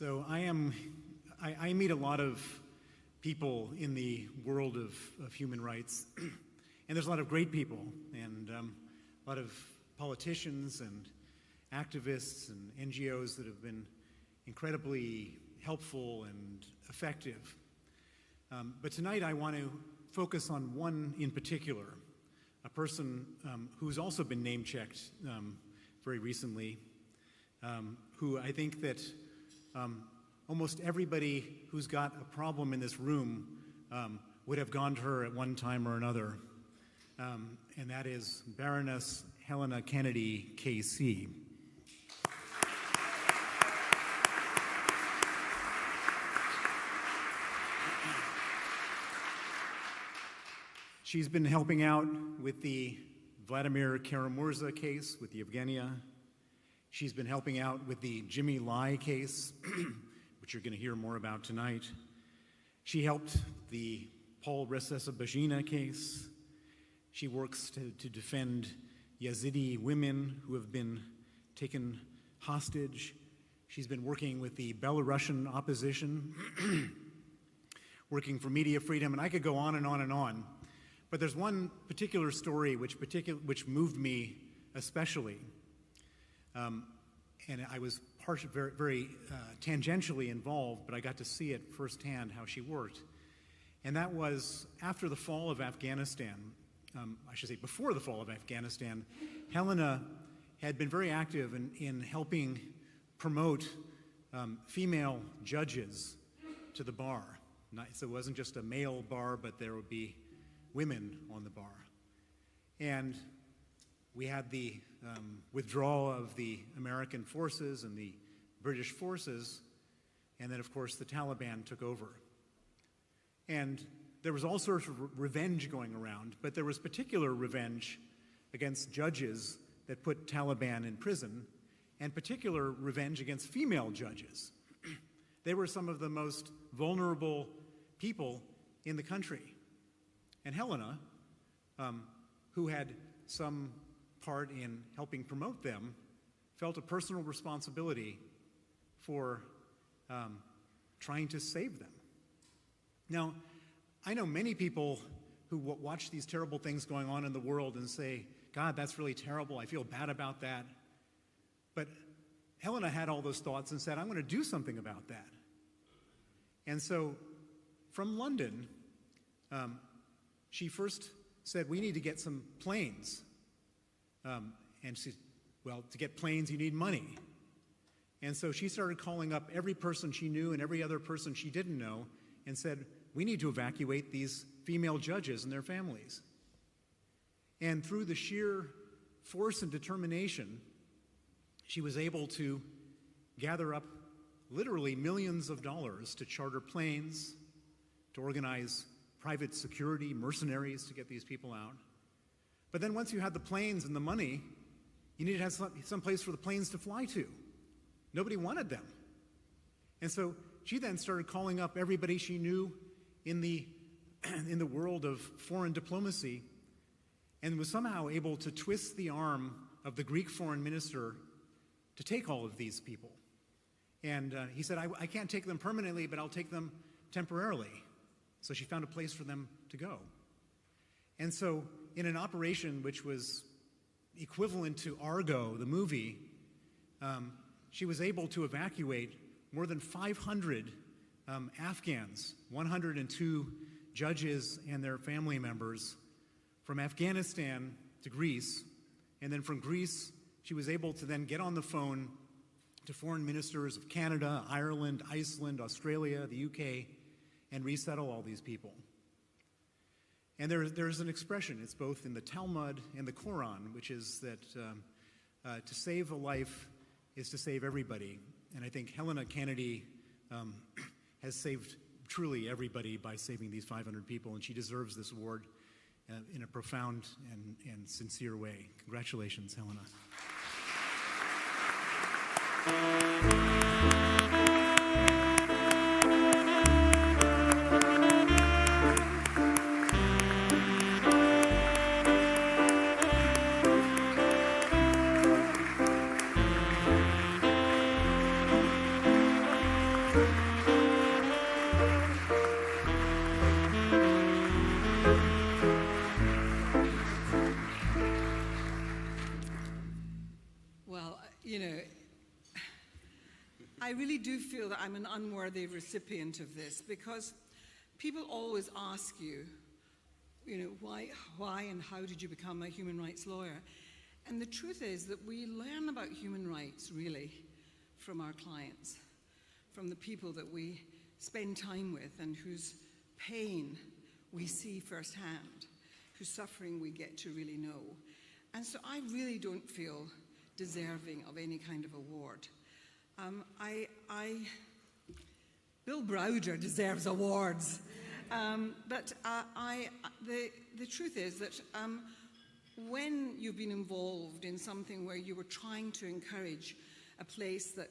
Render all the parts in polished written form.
So I meet a lot of people in the world of human rights, and there's a lot of great people, and a lot of politicians and activists and NGOs that have been incredibly helpful and effective. But tonight I want to focus on one in particular, a person who's also been name-checked very recently, who I think that almost everybody who's got a problem in this room would have gone to her at one time or another, and that is Baroness Helena Kennedy, KC. She's been helping out with the Vladimir Kara-Murza case with Yevgenia. She's been helping out with the Jimmy Lai case, which you're going to hear more about tonight. She helped the Paul Rusesabagina case. She works to defend Yazidi women who have been taken hostage. She's been working with the Belarusian opposition, working for media freedom, and I could go on and on and on. But there's one particular story which moved me especially. And I was very tangentially involved, but I got to see it firsthand how she worked. And that was after the fall of Afghanistan, I should say before the fall of Afghanistan, Helena had been very active in helping promote female judges to the bar. So it wasn't just a male bar, but there would be women on the bar. And we had the withdrawal of the American forces and the British forces, and then, of course, the Taliban took over. And there was all sorts of revenge going around, but there was particular revenge against judges that put Taliban in prison, and particular revenge against female judges. They were some of the most vulnerable people in the country. And Helena, who had some part in helping promote them, felt a personal responsibility for trying to save them. Now, I know many people who watch these terrible things going on in the world and say, God, that's really terrible, I feel bad about that. But Helena had all those thoughts and said, I'm going to do something about that. And so, from London, she first said, we need to get some planes. And she said, well, to get planes, you need money. And so she started calling up every person she knew and every other person she didn't know and said, we need to evacuate these female judges and their families. And through the sheer force and determination, she was able to gather up literally millions of dollars to charter planes, to organize private security, mercenaries to get these people out. But then once you had the planes and the money, you needed to have some place for the planes to fly to. Nobody wanted them. And so she then started calling up everybody she knew in the world of foreign diplomacy, and was somehow able to twist the arm of the Greek foreign minister to take all of these people. And he said, I can't take them permanently, but I'll take them temporarily. So she found a place for them to go. And so in an operation which was equivalent to Argo, the movie, she was able to evacuate more than 500 Afghans, 102 judges and their family members, from Afghanistan to Greece. And then from Greece, she was able to then get on the phone to foreign ministers of Canada, Ireland, Iceland, Australia, the UK, and resettle all these people. And there's an expression, it's both in the Talmud and the Quran, which is that to save a life is to save everybody. And I think Helena Kennedy has saved truly everybody by saving these 500 people, and she deserves this award in a profound and sincere way. Congratulations, Helena. really do feel that I'm an unworthy recipient of this, because people always ask you, why and how did you become a human rights lawyer? And the truth is that we learn about human rights, really, from our clients, from the people that we spend time with and whose pain we see firsthand, whose suffering we get to really know. And so I really don't feel deserving of any kind of award. Bill Browder deserves awards. But the truth is that when you've been involved in something where you were trying to encourage a place that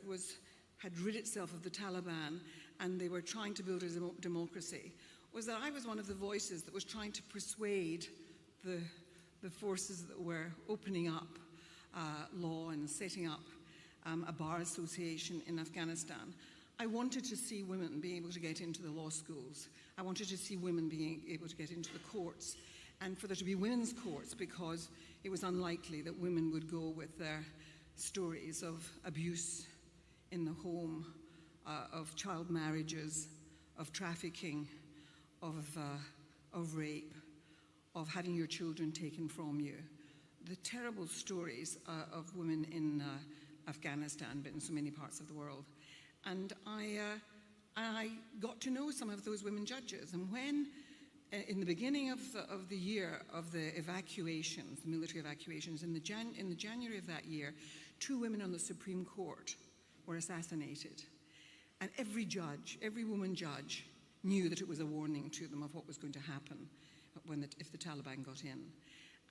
had rid itself of the Taliban and they were trying to build a democracy, was that I was one of the voices that was trying to persuade the forces that were opening up law and setting up a bar association in Afghanistan. I wanted to see women being able to get into the law schools. I wanted to see women being able to get into the courts, and for there to be women's courts, because it was unlikely that women would go with their stories of abuse in the home, of child marriages, of trafficking, of rape, of having your children taken from you. The terrible stories of women in Afghanistan, but in so many parts of the world. And I got to know some of those women judges. And when, in the beginning of the year of the evacuations, the military evacuations, in the January of that year, 2 women on the Supreme Court were assassinated. And every judge, every woman judge, knew that it was a warning to them of what was going to happen if the Taliban got in.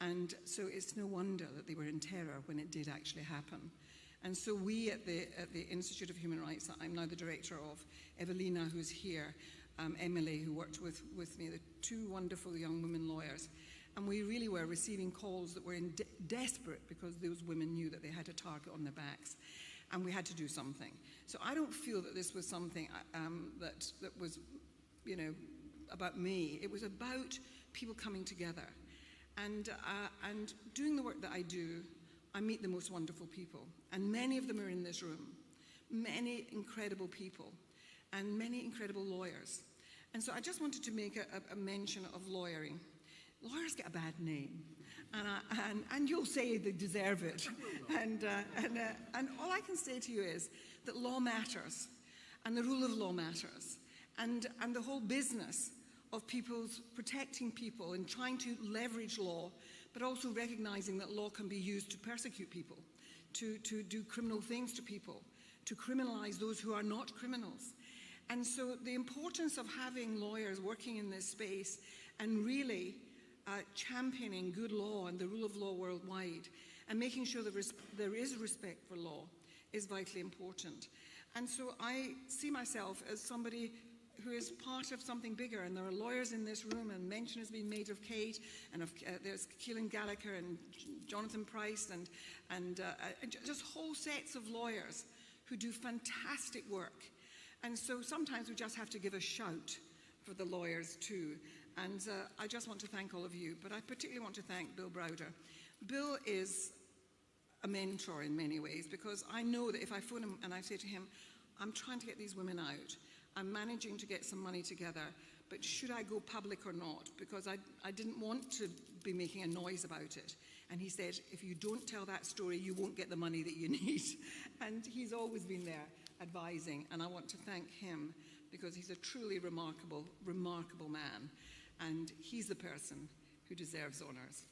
And so it's no wonder that they were in terror when it did actually happen. And so we at the Institute of Human Rights, that I'm now the director of, Evelina, who's here, Emily, who worked with me, the 2 wonderful young women lawyers, and we really were receiving calls that were desperate, because those women knew that they had a target on their backs, and we had to do something. So I don't feel that this was something that was, about me. It was about people coming together, and doing the work that I do. I meet the most wonderful people, and many of them are in this room, many incredible people, and many incredible lawyers. And so I just wanted to make a mention of lawyering. Lawyers get a bad name, and you'll say they deserve it. And all I can say to you is that law matters, and the rule of law matters, and the whole business of protecting people and trying to leverage law, but also recognizing that law can be used to persecute people, to do criminal things to people, to criminalize those who are not criminals. And so the importance of having lawyers working in this space and really championing good law and the rule of law worldwide and making sure that there is respect for law is vitally important. And so I see myself as somebody who is part of something bigger, and there are lawyers in this room, and mention has been made of Kate, and there's Keelan Gallagher and Jonathan Price, and just whole sets of lawyers who do fantastic work. And so sometimes we just have to give a shout for the lawyers too. And I just want to thank all of you, but I particularly want to thank Bill Browder. Bill is a mentor in many ways, because I know that if I phone him and I say to him, I'm trying to get these women out, I'm managing to get some money together, but should I go public or not? Because I didn't want to be making a noise about it. And he said, if you don't tell that story, you won't get the money that you need. And he's always been there advising, and I want to thank him, because he's a truly remarkable, remarkable man. And he's the person who deserves honors.